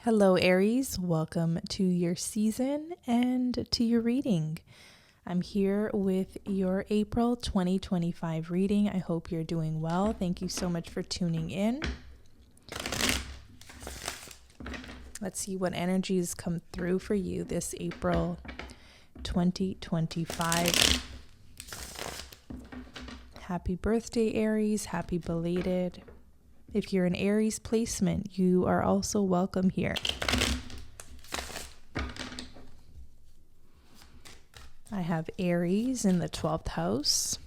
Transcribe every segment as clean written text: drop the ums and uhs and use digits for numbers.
Hello, Aries. Welcome to your season and to your reading. I'm here with your April 2025 reading. I hope you're doing well. Thank you so much for tuning in. Let's see what energies come through for you this April 2025. Happy birthday, Aries. Happy belated. If you're an Aries placement, you are also welcome here. I have Aries in the 12th house.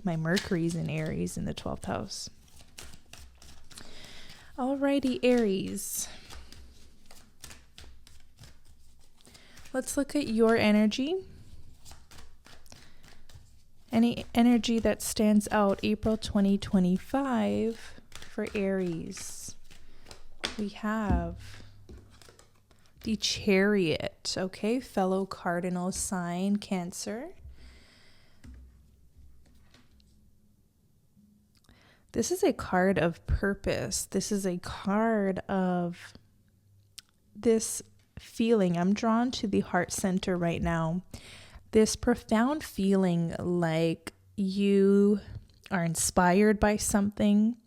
My Mercury's in Aries in the 12th house. Alrighty, Aries. Let's look at your energy. Any energy that stands out April 2025 for Aries. We have the Chariot, okay? Fellow cardinal sign, Cancer. This is a card of purpose. This is a card of this feeling. I'm drawn to the heart center right now. This profound feeling like you are inspired by something.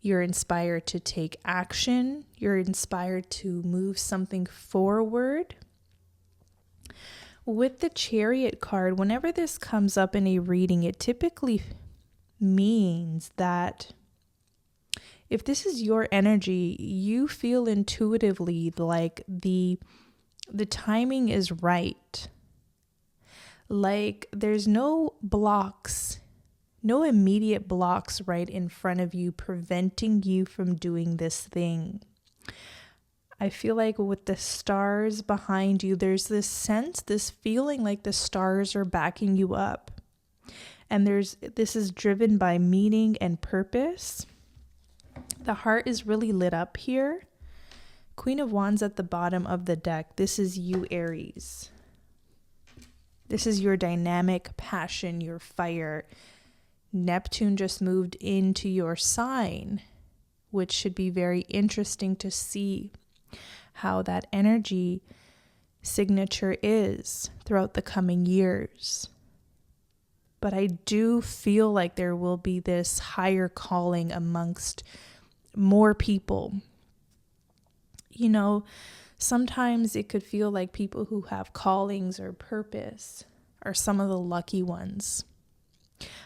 You're inspired to take action. You're inspired to move something forward. With the Chariot card, whenever this comes up in a reading, it typically means that if this is your energy, you feel intuitively like the timing is right. Like there's no blocks, no immediate blocks right in front of you preventing you from doing this thing. I feel like with the stars behind you, there's this sense, this feeling like the stars are backing you up. And this is driven by meaning and purpose. The heart is really lit up here. Queen of Wands at the bottom of the deck. This is you, Aries. This is your dynamic passion, your fire. Neptune just moved into your sign, which should be very interesting to see how that energy signature is throughout the coming years. But I do feel like there will be this higher calling amongst more people. You know, sometimes it could feel like people who have callings or purpose are some of the lucky ones.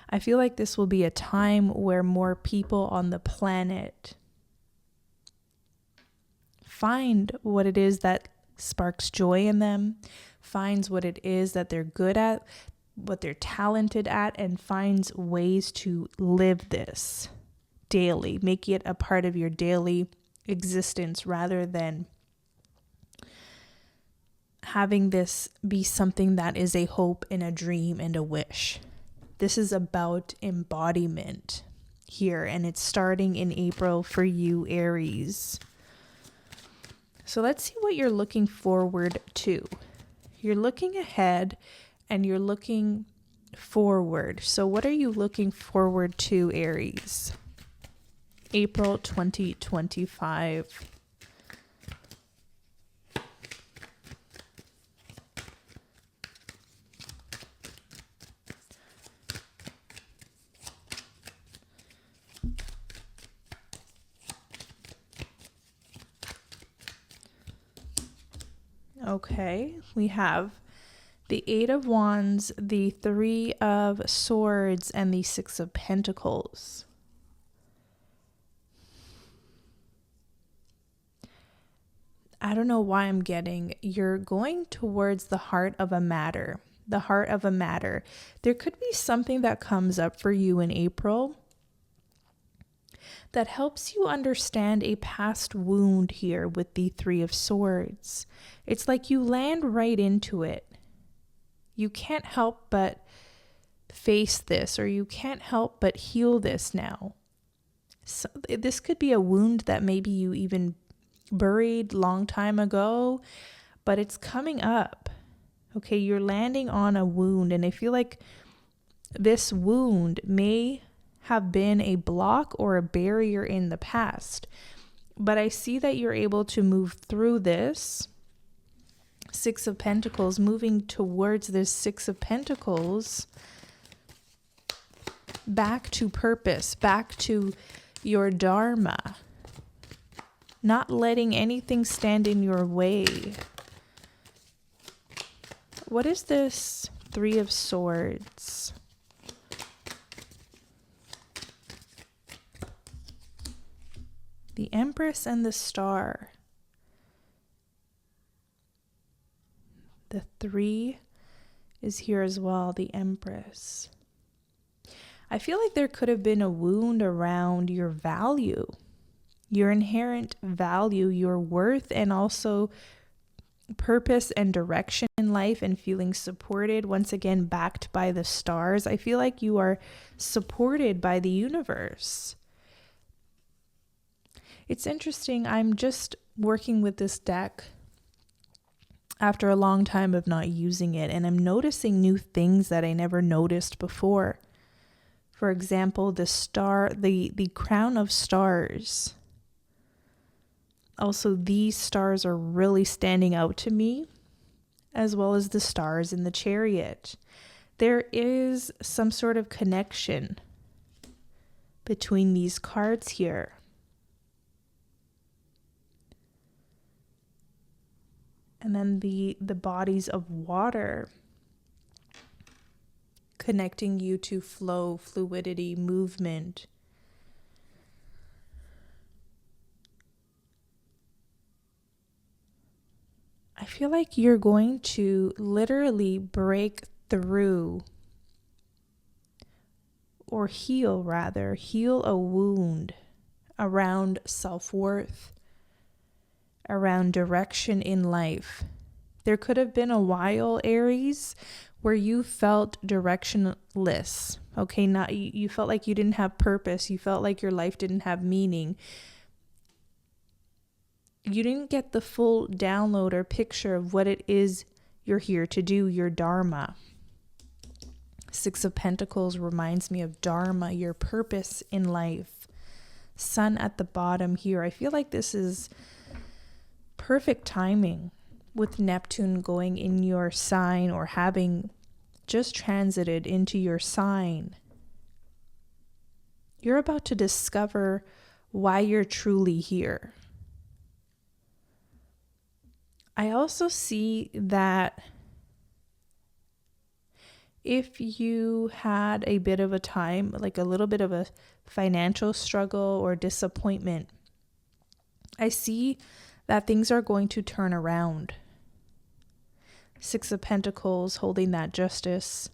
I feel like this will be a time where more people on the planet find what it is that sparks joy in them, finds what it is that they're good at, what they're talented at, and finds ways to live this daily, make it a part of your daily existence rather than having this be something that is a hope and a dream and a wish. This is about embodiment here, and it's starting in April for you, Aries. So let's see what you're looking forward to. You're looking ahead and you're looking forward. So what are you looking forward to, Aries? April 2025. Okay, we have the Eight of Wands, the Three of Swords, and the Six of Pentacles. I don't know why I'm getting, you're going towards the heart of a matter. The heart of a matter. There could be something that comes up for you in April that helps you understand a past wound here with the Three of Swords. It's like you land right into it. You can't help but face this, or you can't help but heal this now. So this could be a wound that maybe you even buried long time ago, but it's coming up. Okay, you're landing on a wound, and I feel like this wound may have been a block or a barrier in the past. But I see that you're able to move through this Six of Pentacles, moving towards this Six of Pentacles, back to purpose, back to your Dharma, not letting anything stand in your way. What is this Three of Swords? The Empress and the Star. The Three is here as well, the Empress. I feel like there could have been a wound around your value, your inherent value, your worth, and also purpose and direction in life, and feeling supported, once again backed by the stars. I feel like you are supported by the universe. It's interesting, I'm just working with this deck after a long time of not using it, and I'm noticing new things that I never noticed before. For example, the star, the crown of stars. Also, these stars are really standing out to me, as well as the stars in the Chariot. There is some sort of connection between these cards here. And then the bodies of water, connecting you to flow, fluidity, movement. I feel like you're going to literally break through, or heal a wound around self-worth, around direction in life. There could have been a while, Aries, where you felt directionless. Okay, you felt like you didn't have purpose. You felt like your life didn't have meaning. You didn't get the full download or picture of what it is you're here to do, your Dharma. Six of Pentacles reminds me of Dharma, your purpose in life. Sun at the bottom here. I feel like this is perfect timing with Neptune going in your sign, or having just transited into your sign. You're about to discover why you're truly here. I also see that if you had a bit of a time, like a little bit of a financial struggle or disappointment, I see that things are going to turn around. Six of Pentacles holding that Justice,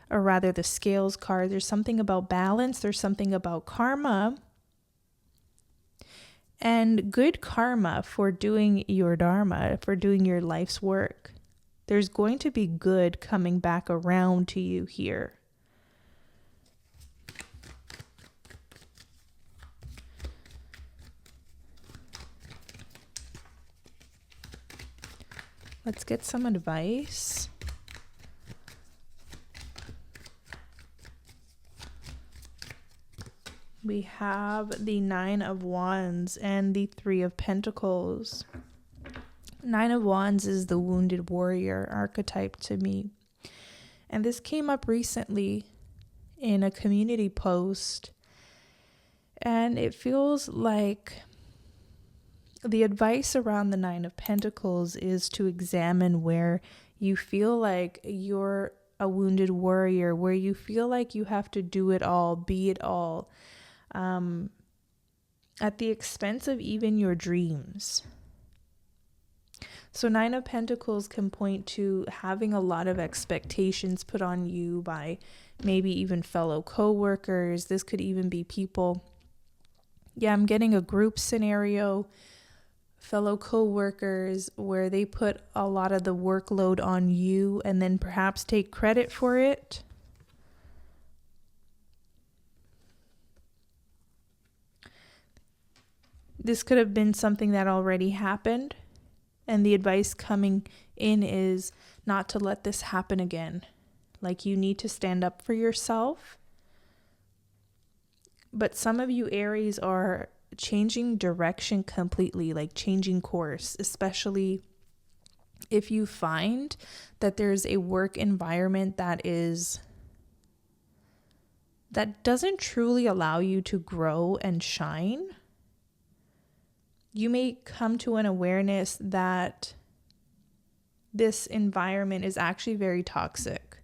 or rather the Scales card. There's something about balance. There's something about karma. And good karma for doing your Dharma, for doing your life's work. There's going to be good coming back around to you here. Let's get some advice. We have the Nine of Wands and the Three of Pentacles. Nine of Wands is the wounded warrior archetype to me. And this came up recently in a community post. And it feels like the advice around the Nine of Pentacles is to examine where you feel like you're a wounded warrior, where you feel like you have to do it all, be it all, at the expense of even your dreams. So Nine of Pentacles can point to having a lot of expectations put on you by maybe even fellow co-workers. This could even be people. Yeah, I'm getting a group scenario, fellow co-workers, where they put a lot of the workload on you and then perhaps take credit for it. This could have been something that already happened, and the advice coming in is not to let this happen again. Like, you need to stand up for yourself. But some of you Aries are changing direction completely, like changing course, especially if you find that there's a work environment that doesn't truly allow you to grow and shine. You may come to an awareness that this environment is actually very toxic.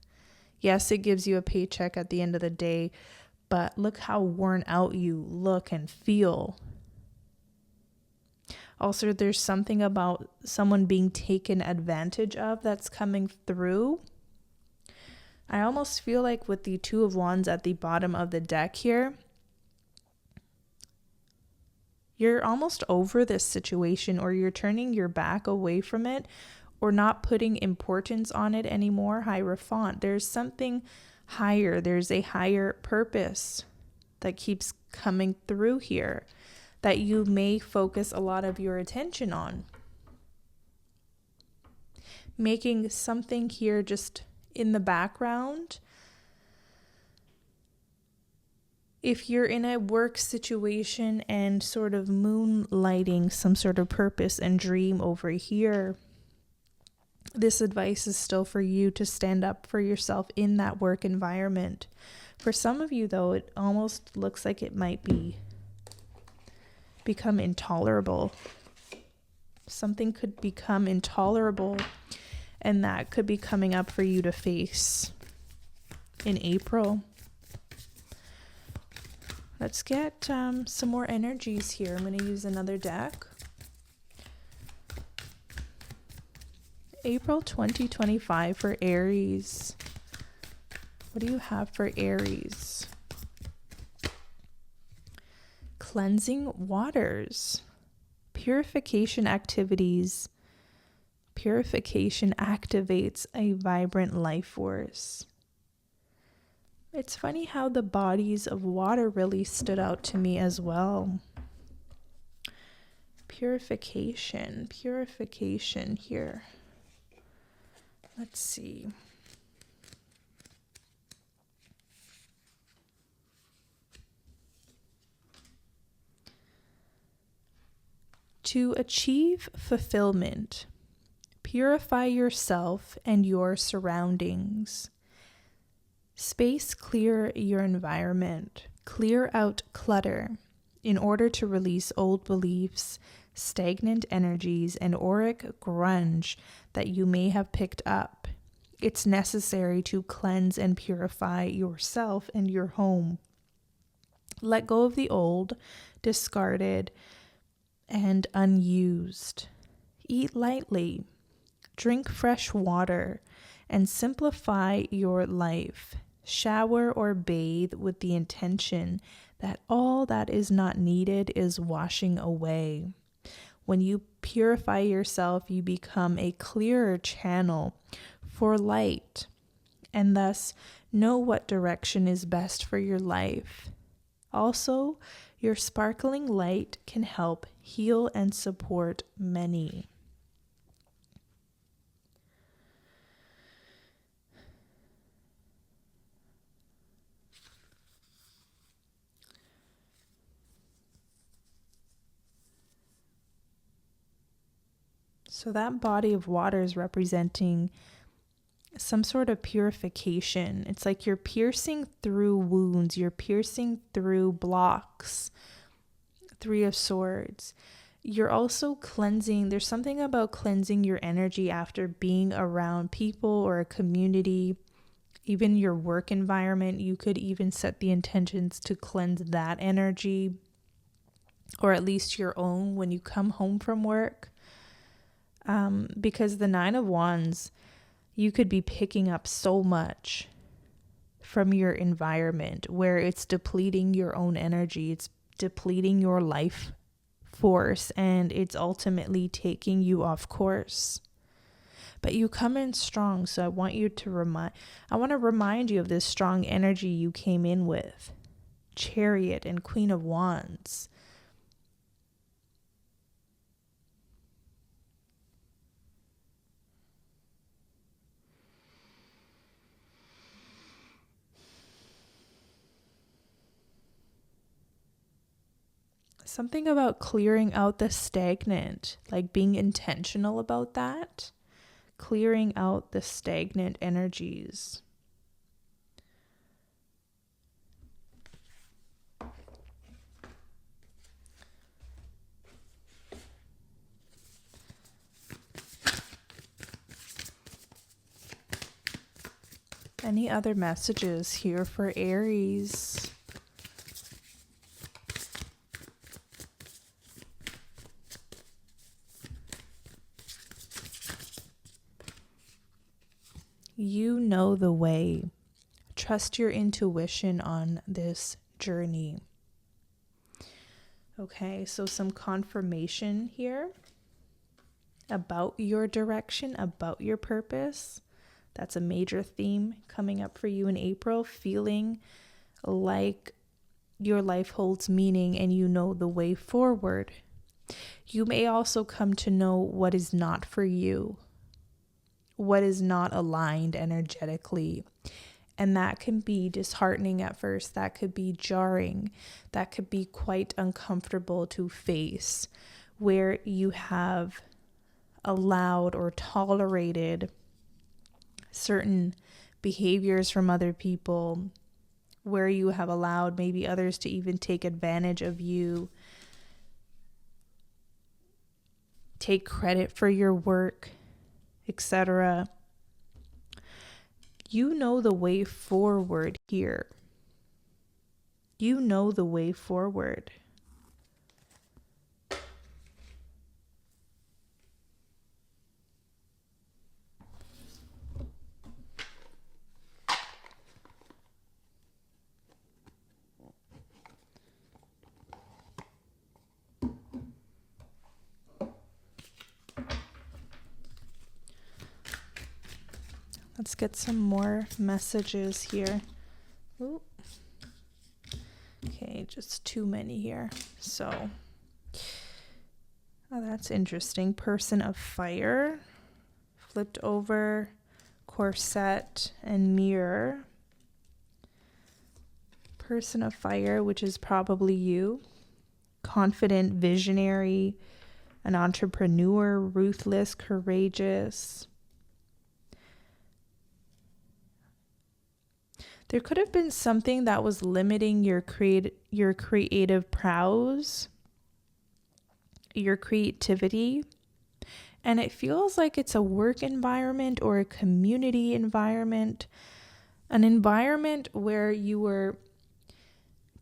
Yes, it gives you a paycheck at the end of the day, but look how worn out you look and feel. Also, there's something about someone being taken advantage of that's coming through. I almost feel like with the Two of Wands at the bottom of the deck here, you're almost over this situation, or you're turning your back away from it, or not putting importance on it anymore. Hierophant, there's something higher. There's a higher purpose that keeps coming through here that you may focus a lot of your attention on. Making something here just in the background. If you're in a work situation and sort of moonlighting some sort of purpose and dream over here, this advice is still for you to stand up for yourself in that work environment. For some of you, though, it almost looks like it might become intolerable. Something could become intolerable, and that could be coming up for you to face in April. Let's get some more energies here. I'm going to use another deck. April 2025 for Aries. What do you have for Aries? Cleansing waters. Purification activities. Purification activates a vibrant life force. It's funny how the bodies of water really stood out to me as well. Purification here. Let's see. To achieve fulfillment, purify yourself and your surroundings. Space clear your environment. Clear out clutter in order to release old beliefs, stagnant energies, and auric grunge that you may have picked up. It's necessary to cleanse and purify yourself and your home. Let go of the old, discarded, and unused. Eat lightly, drink fresh water, and simplify your life. Shower or bathe with the intention that all that is not needed is washing away. When you purify yourself, you become a clearer channel for light, and thus know what direction is best for your life. Also, your sparkling light can help heal and support many. So that body of water is representing some sort of purification. It's like you're piercing through wounds, you're piercing through blocks. Three of Swords. You're also cleansing. There's something about cleansing your energy after being around people or a community, even your work environment. You could even set the intentions to cleanse that energy, or at least your own when you come home from work. Because the Nine of Wands, you could be picking up so much from your environment where it's depleting your own energy. It's depleting your life force, and it's ultimately taking you off course. But you come in strong, so I want to remind you of this strong energy you came in with. Chariot and Queen of Wands. Something about clearing out the stagnant, like being intentional about that, clearing out the stagnant energies. Any other messages here for Aries? You know the way. Trust your intuition on this journey. Okay, so some confirmation here about your direction, about your purpose. That's a major theme coming up for you in April. Feeling like your life holds meaning and you know the way forward. You may also come to know what is not for you, what is not aligned energetically. And that can be disheartening at first. That could be jarring. That could be quite uncomfortable to face, where you have allowed or tolerated certain behaviors from other people, where you have allowed maybe others to even take advantage of you, take credit for your work, etc. You know the way forward here. You know the way forward. Let's get some more messages here. Ooh. Okay, just too many here. So, oh, that's interesting. Person of fire, flipped over, corset, and mirror. Person of fire, which is probably you. Confident, visionary, an entrepreneur, ruthless, courageous. There could have been something that was limiting your creative prowess, your creativity. And it feels like it's a work environment or a community environment, an environment where you were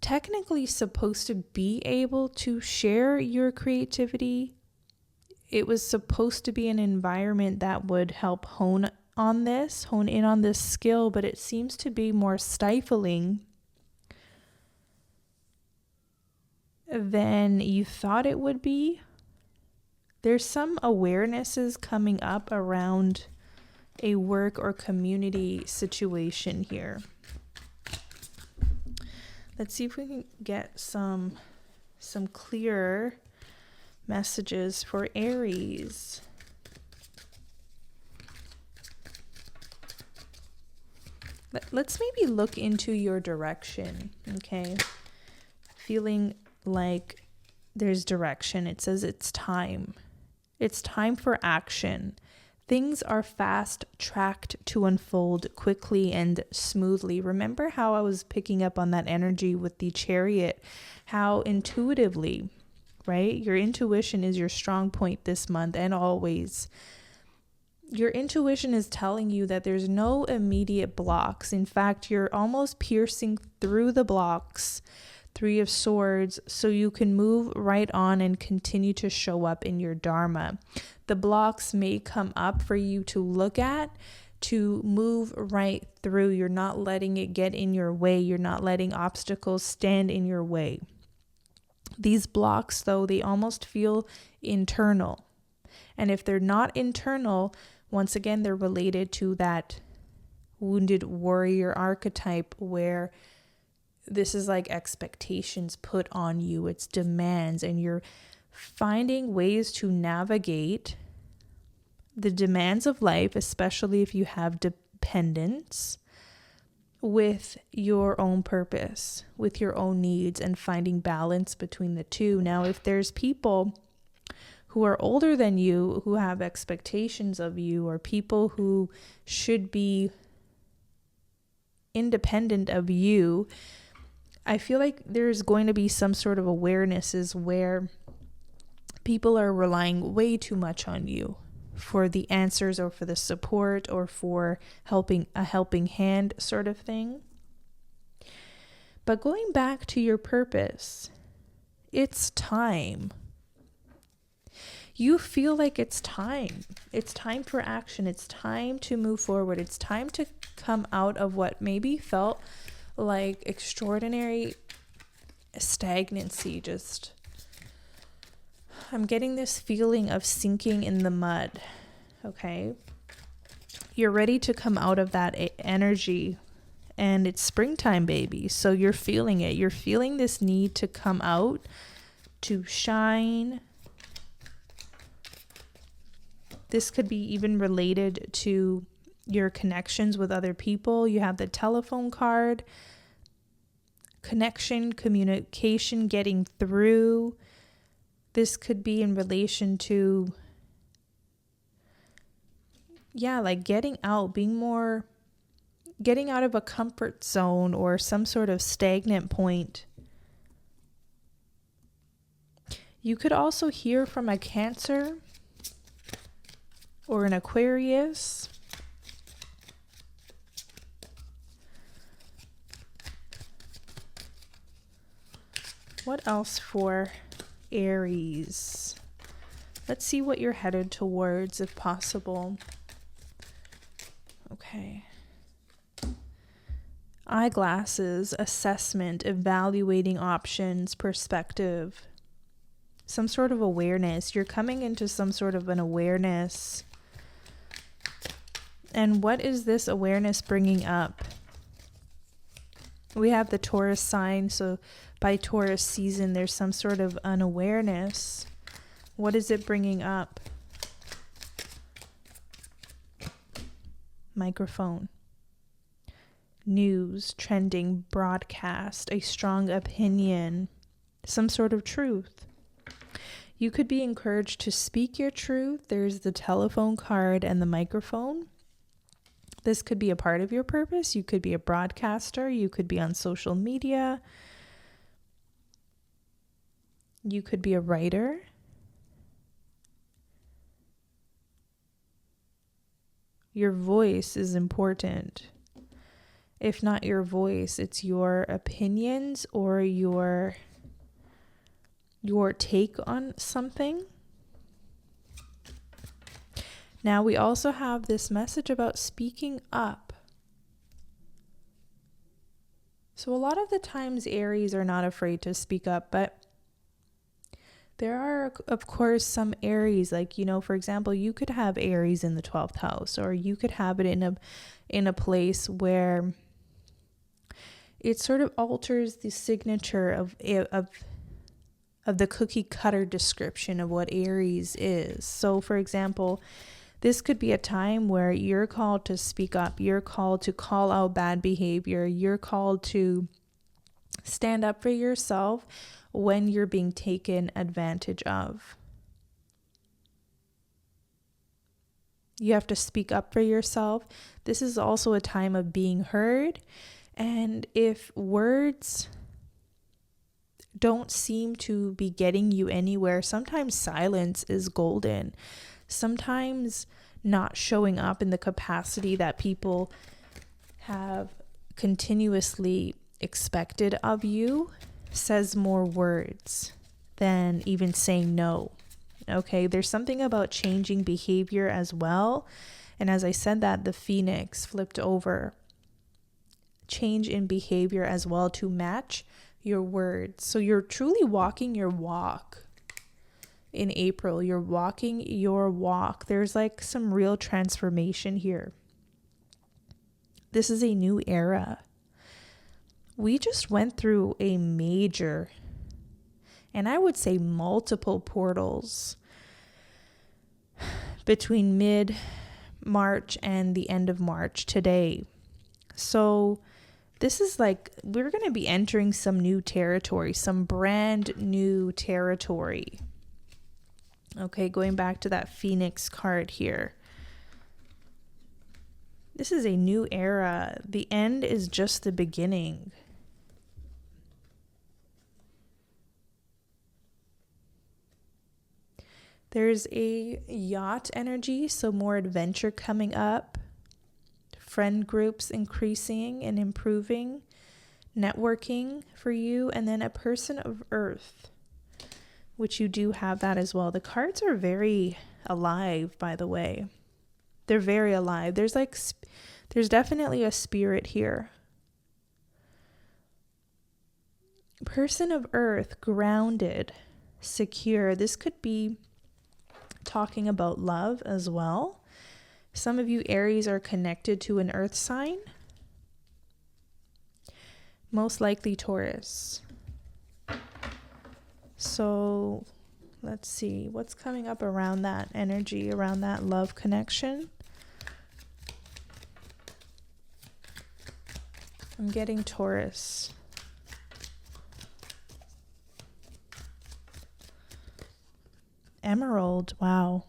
technically supposed to be able to share your creativity. It was supposed to be an environment that would help hone in on this skill, but it seems to be more stifling than you thought it would be. There's some awarenesses coming up around a work or community situation here. Let's see if we can get some clearer messages for Aries. Let's maybe look into your direction, okay? Feeling like there's direction. It says it's time. It's time for action. Things are fast-tracked to unfold quickly and smoothly. Remember how I was picking up on that energy with the Chariot, how intuitively, right? Your intuition is your strong point this month and always. Your intuition is telling you that there's no immediate blocks. In fact, you're almost piercing through the blocks, Three of Swords, so you can move right on and continue to show up in your Dharma. The blocks may come up for you to look at, to move right through. You're not letting it get in your way. You're not letting obstacles stand in your way. These blocks, though, they almost feel internal. And if they're not internal, once again, they're related to that wounded warrior archetype where this is like expectations put on you. It's demands, and you're finding ways to navigate the demands of life, especially if you have dependents, with your own purpose, with your own needs, and finding balance between the two. Now, if there's people who are older than you, who have expectations of you, or people who should be independent of you, I feel like there's going to be some sort of awarenesses where people are relying way too much on you for the answers or for the support or for a helping hand sort of thing. But going back to your purpose, it's time. You feel like it's time. It's time for action. It's time to move forward. It's time to come out of what maybe felt like extraordinary stagnancy. I'm getting this feeling of sinking in the mud. Okay? You're ready to come out of that energy. And it's springtime, baby. So you're feeling it. You're feeling this need to come out, to shine. This could be even related to your connections with other people. You have the telephone card, connection, communication, getting through. This could be in relation to, like getting out, getting out of a comfort zone or some sort of stagnant point. You could also hear from a Cancer or an Aquarius. What else for Aries? Let's see what you're headed towards if possible. Okay. Eyeglasses, assessment, evaluating options, perspective, some sort of awareness. You're coming into some sort of an awareness. And what is this awareness bringing up? We have the Taurus sign. So by Taurus season, there's some sort of unawareness. What is it bringing up? Microphone. News, trending, broadcast, a strong opinion, some sort of truth. You could be encouraged to speak your truth. There's the telephone card and the microphone. This could be a part of your purpose. You could be a broadcaster. You could be on social media. You could be a writer. Your voice is important. If not your voice, it's your opinions or your take on something. Now we also have this message about speaking up. So a lot of the times Aries are not afraid to speak up, but there are, of course, some Aries, like, for example, you could have Aries in the 12th house, or you could have it in a place where it sort of alters the signature of the cookie cutter description of what Aries is. So, for example, this could be a time where you're called to speak up. You're called to call out bad behavior. You're called to stand up for yourself when you're being taken advantage of. You have to speak up for yourself. This is also a time of being heard. And if words don't seem to be getting you anywhere, sometimes silence is golden. Sometimes not showing up in the capacity that people have continuously expected of you says more words than even saying no. Okay, there's something about changing behavior as well. And as I said that, the Phoenix flipped over. Change in behavior as well to match your words. So you're truly walking your walk. In April, you're walking your walk. There's like some real transformation here. This is a new era. We just went through a major, and I would say multiple portals between mid-March and the end of March today. So this is like we're going to be entering some new territory, some brand new territory. Okay, going back to that Phoenix card here. This is a new era. The end is just the beginning. There's a yacht energy, so more adventure coming up. Friend groups increasing and improving. Networking for you. And then a person of earth, which you do have that as well. The cards are very alive, by the way. They're very alive. There's definitely a spirit here. Person of earth, grounded, secure. This could be talking about love as well. Some of you Aries are connected to an earth sign. Most likely Taurus. So let's see what's coming up around that energy, around that love connection. I'm getting Taurus. Emerald, wow.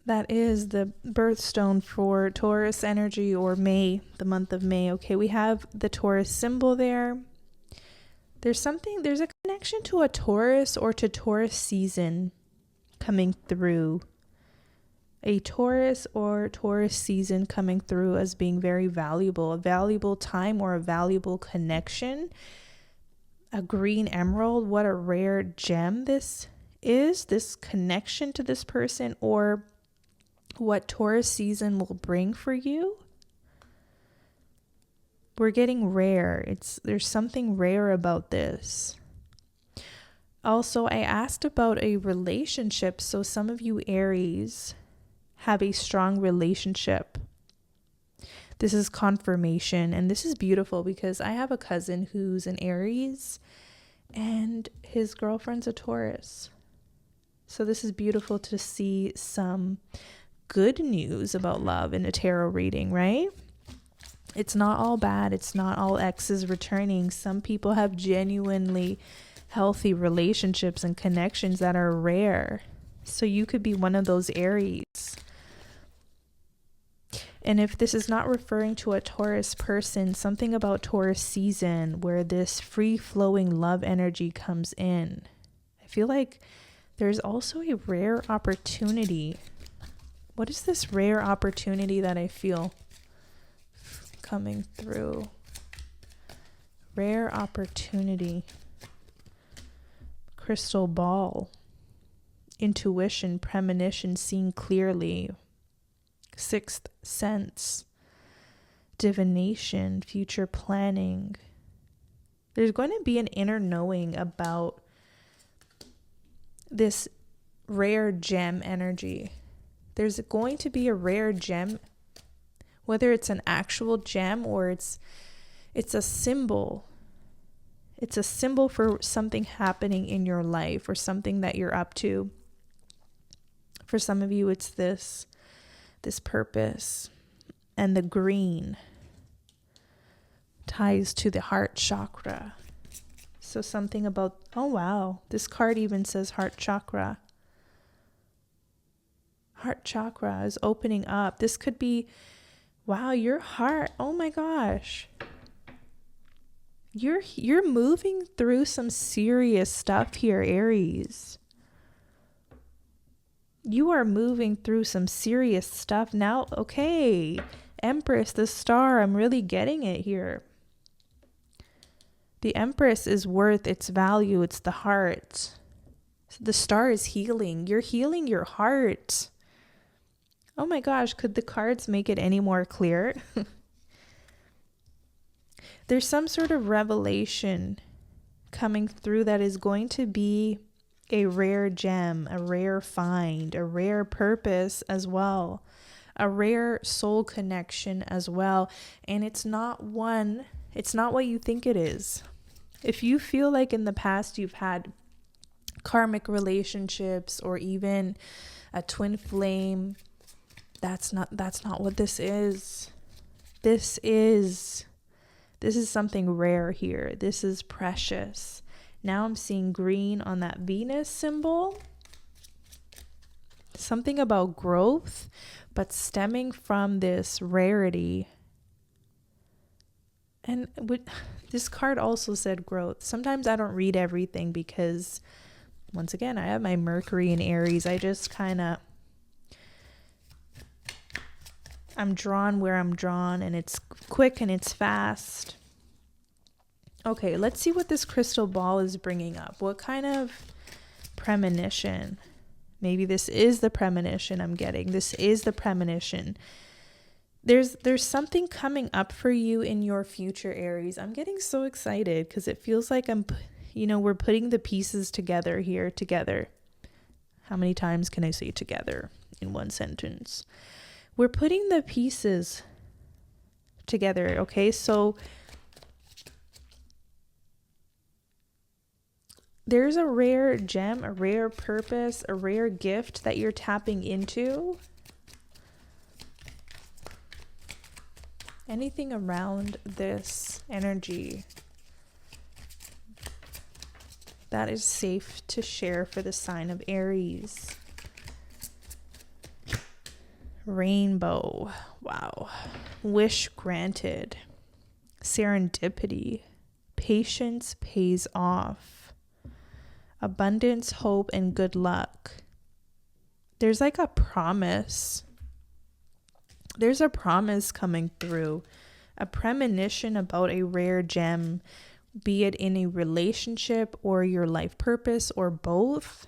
That is the birthstone for Taurus energy, or May, the month of May. Okay, we have the Taurus symbol there. There's a connection to a Taurus or to Taurus season coming through. A Taurus or Taurus season coming through as being very valuable, a valuable time or a valuable connection. A green emerald, what a rare gem this is, this connection to this person, or what Taurus season will bring for you. We're getting rare. There's something rare about this. Also, I asked about a relationship. So some of you Aries have a strong relationship. This is confirmation, and this is beautiful because I have a cousin who's an Aries and his girlfriend's a Taurus. So this is beautiful to see some good news about love in a tarot reading, right? It's not all bad. It's not all exes returning. Some people have genuinely healthy relationships and connections that are rare. So you could be one of those Aries. And if this is not referring to a Taurus person, something about Taurus season where this free-flowing love energy comes in. I feel like there's also a rare opportunity. What is this rare opportunity that I feel coming through? Rare opportunity. Crystal ball. Intuition, premonition, seeing clearly. Sixth sense, divination, future planning. There's going to be an inner knowing about this rare gem energy. There's going to be a rare gem, whether it's an actual gem or it's a symbol. It's a symbol for something happening in your life or something that you're up to. For some of you, it's this purpose, and the green ties to the heart chakra. So something about, oh wow, this card even says heart chakra. Heart chakra is opening up. This could be, wow, your heart, oh my gosh. You're moving through some serious stuff here, Aries. You are moving through some serious stuff now. Okay, Empress, the star, I'm really getting it here. The Empress is worth its value. It's the heart. The star is healing. You're healing your heart. Oh my gosh, could the cards make it any more clear? There's some sort of revelation coming through that is going to be a rare gem, a rare find, a rare purpose as well, a rare soul connection as well. And it's not what you think it is. If you feel like in the past you've had karmic relationships or even a twin flame, that's not what this is. This is something rare here. This is precious. Now I'm seeing green on that Venus symbol. Something about growth, but stemming from this rarity. And this card also said growth. Sometimes I don't read everything because, once again, I have my Mercury in Aries. I just kind of, I'm drawn where I'm drawn, and it's quick and it's fast. Okay, let's see what this crystal ball is bringing up. What kind of premonition? Maybe this is the premonition I'm getting. This is the premonition. There's something coming up for you in your future, Aries. I'm getting so excited because it feels like we're putting the pieces together here, together. How many times can I say together in one sentence? We're putting the pieces together, okay? So there's a rare gem, a rare purpose, a rare gift that you're tapping into. Anything around this energy that is safe to share for the sign of Aries. Rainbow. Wow. Wish granted. Serendipity. Patience pays off. Abundance, hope, and good luck. There's like a promise. There's a promise coming through. A premonition about a rare gem, be it in a relationship or your life purpose or both.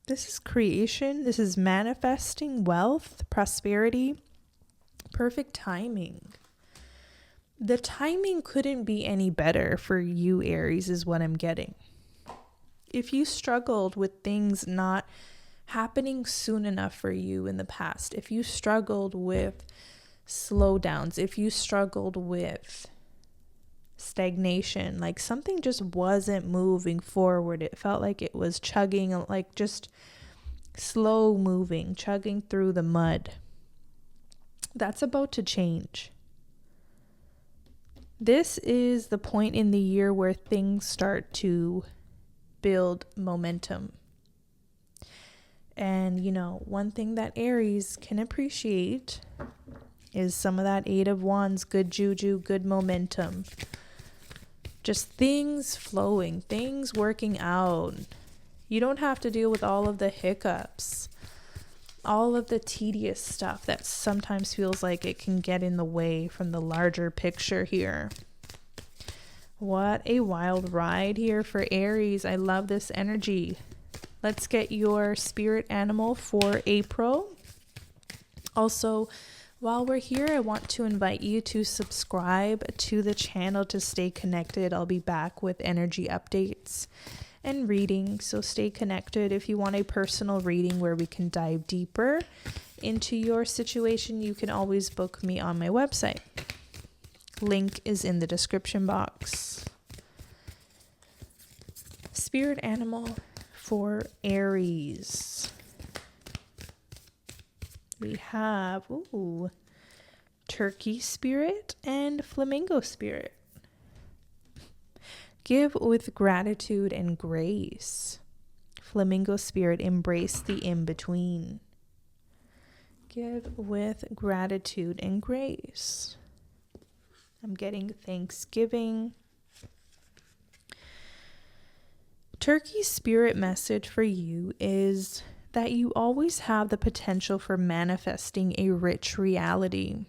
This is creation. This is manifesting wealth, prosperity, perfect timing. The timing couldn't be any better for you, Aries, is what I'm getting. If you struggled with things not happening soon enough for you in the past, if you struggled with slowdowns, if you struggled with stagnation, like something just wasn't moving forward, it felt like it was chugging, like just slow moving, chugging through the mud, that's about to change. This is the point in the year where things start to build momentum. And one thing that Aries can appreciate is some of that Eight of Wands, good juju, good momentum. Just things flowing, things working out. You don't have to deal with all of the hiccups, all of the tedious stuff that sometimes feels like it can get in the way from the larger picture here. What a wild ride here for Aries. I love this energy. Let's get your spirit animal for April. Also, while we're here, I want to invite you to subscribe to the channel to stay connected. I'll be back with energy updates and reading, so stay connected. If you want a personal reading where we can dive deeper into your situation, you can always book me on my website. Link is in the description box. Spirit animal for Aries. We have turkey spirit and flamingo spirit. Give with gratitude and grace. Flamingo spirit, embrace the in-between. Give with gratitude and grace. I'm getting Thanksgiving. Turkey spirit message for you is that you always have the potential for manifesting a rich reality.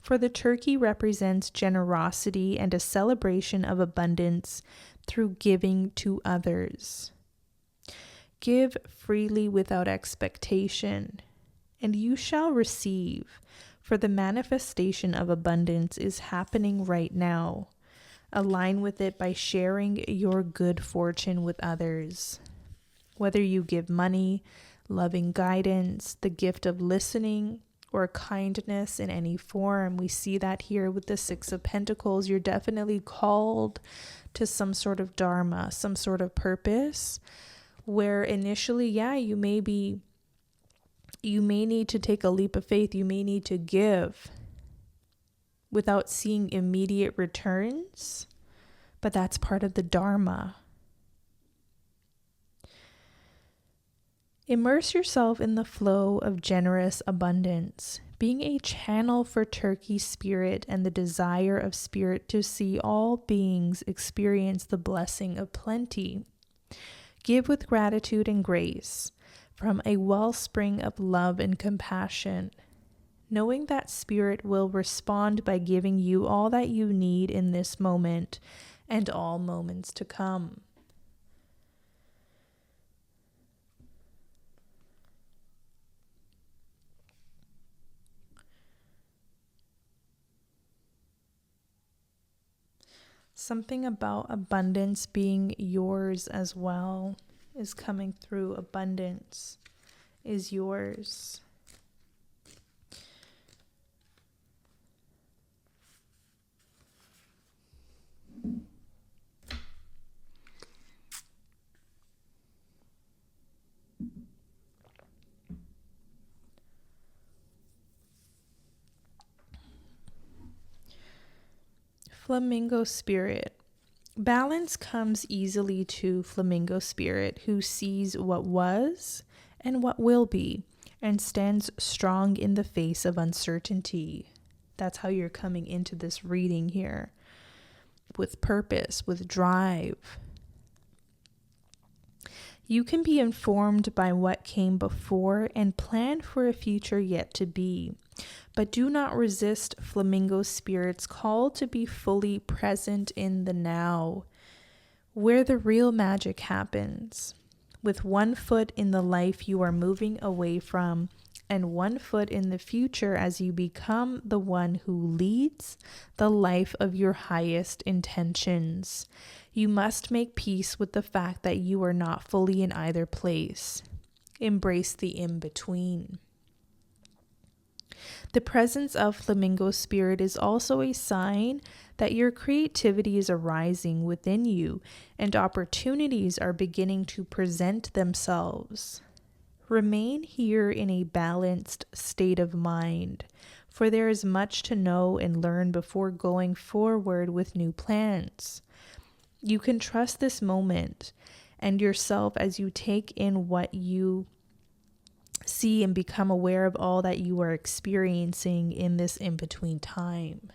For the turkey represents generosity and a celebration of abundance through giving to others. Give freely without expectation, and you shall receive, for the manifestation of abundance is happening right now. Align with it by sharing your good fortune with others. Whether you give money, loving guidance, the gift of listening, or kindness in any form, we see that here with the Six of Pentacles. You're definitely called to some sort of dharma, some sort of purpose, where initially, you may need to take a leap of faith. You may need to give without seeing immediate returns, but that's part of the Dharma. Immerse yourself in the flow of generous abundance, being a channel for Turkey spirit and the desire of spirit to see all beings experience the blessing of plenty. Give with gratitude and grace from a wellspring of love and compassion, knowing that spirit will respond by giving you all that you need in this moment and all moments to come. Something about abundance being yours as well is coming through. Abundance is yours. Flamingo spirit. Balance comes easily to flamingo spirit, who sees what was and what will be and stands strong in the face of uncertainty. That's how you're coming into this reading here. With purpose, with drive. You can be informed by what came before and plan for a future yet to be. But do not resist flamingo spirit's call to be fully present in the now, where the real magic happens, with one foot in the life you are moving away from and one foot in the future as you become the one who leads the life of your highest intentions. You must make peace with the fact that you are not fully in either place. Embrace the in-between. The presence of flamingo spirit is also a sign that your creativity is arising within you and opportunities are beginning to present themselves. Remain here in a balanced state of mind, for there is much to know and learn before going forward with new plans. You can trust this moment and yourself as you take in what you see and become aware of all that you are experiencing in this in-between time.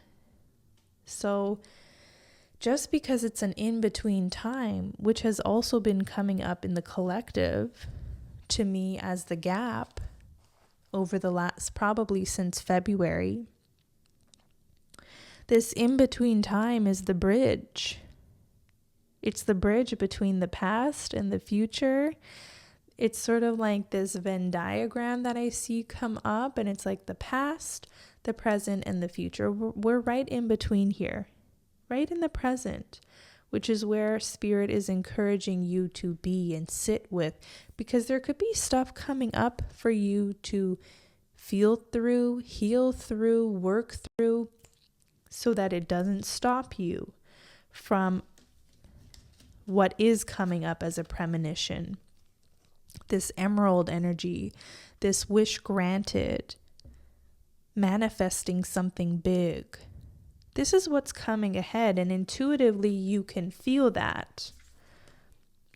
So just because it's an in-between time, which has also been coming up in the collective to me as the gap over the last, probably since February, this in-between time is the bridge. It's the bridge between the past and the future. It's sort of like this Venn diagram that I see come up, and it's like the past, the present, and the future. We're right in between here, right in the present, which is where spirit is encouraging you to be and sit with, because there could be stuff coming up for you to feel through, heal through, work through, so that it doesn't stop you from what is coming up as a premonition. This emerald energy, this wish granted, manifesting something big. This is what's coming ahead, and intuitively you can feel that.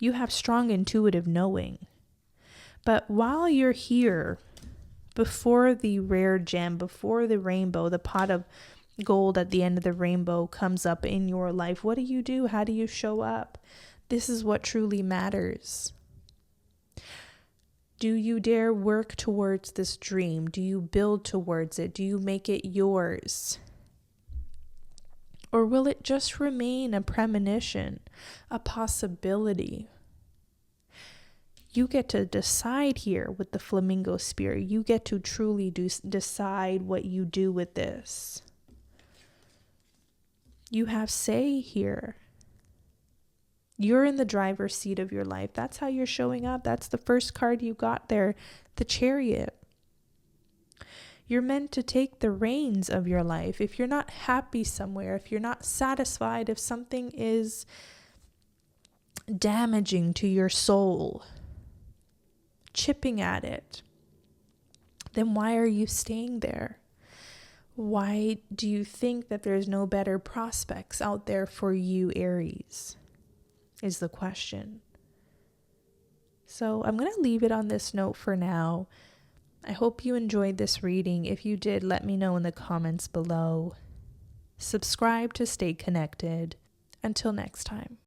You have strong intuitive knowing. But while you're here, before the rare gem, before the rainbow, the pot of gold at the end of the rainbow comes up in your life, what do? How do you show up? This is what truly matters. Do you dare work towards this dream? Do you build towards it? Do you make it yours? Or will it just remain a premonition, a possibility? You get to decide here with the flamingo spirit. You get to truly decide what you do with this. You have say here. You're in the driver's seat of your life. That's how you're showing up. That's the first card you got there, the Chariot. You're meant to take the reins of your life. If you're not happy somewhere, if you're not satisfied, if something is damaging to your soul, chipping at it, then why are you staying there? Why do you think that there's no better prospects out there for you, Aries? Is the question. So I'm going to leave it on this note for now. I hope you enjoyed this reading. If you did, let me know in the comments below. Subscribe to stay connected. Until next time.